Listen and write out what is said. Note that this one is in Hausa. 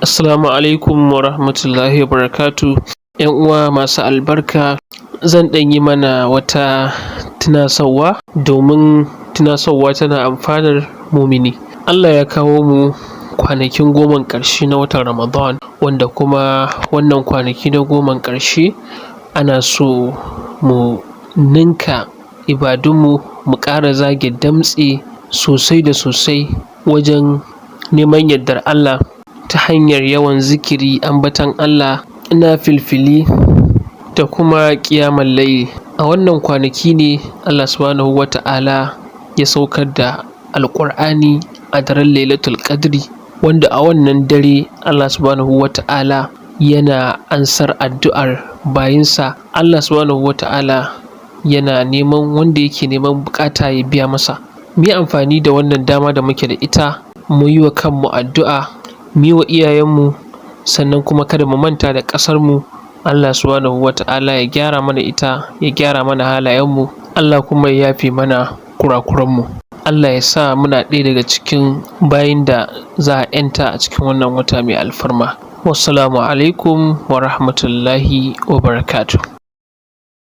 Assalamu alaikum wa rahmatullahi wa barakatuh. ‘Yan uwa masu albarka, zan ɗan yi mana wata tunasarwa domin tunasarwa tana amfanar mumini. Allah ya kawo mu kwanakin goman ƙarshe na watan Ramadan, wanda kuma wannan kwanaki na goman ƙarshe ana so mu ninka ibadunmu, mu ƙara zage damtse sosai da sosai wajen neman yardar Allah ta hanyar yawan zikiri, ambaton Allah, nafilfili da kuma ƙiyamul laili. A wannan kwanaki ne Allah subhanahu wa ta'ala ya saukar da Alƙur'ani a daren Lailatul Qadri, wanda a wannan dare Allah subhanahu wa ta'ala yana ansar addu'ar bayinsa. Allah subhanahu wa ta'ala yana neman wanda yake neman buƙata ya biya masa. Mu yi amfani da wannan dama da muke da ita, mu yi wa kanmu addu'a, mu yi wa iyayenmu, sannan kuma kada mu manta da ƙasarmu. Allah subhanahu wa ta'ala ya gyara mana ita, ya gyara mana halayenmu, Allah kuma ya yafe mana kurakuranmu. Allah ya sa muna ɗaya daga cikin bayin da za a ‘yanta a cikin wannan wata mai alfarma. Wassalamu alaikum wa rahmatullahi wa barakatuh.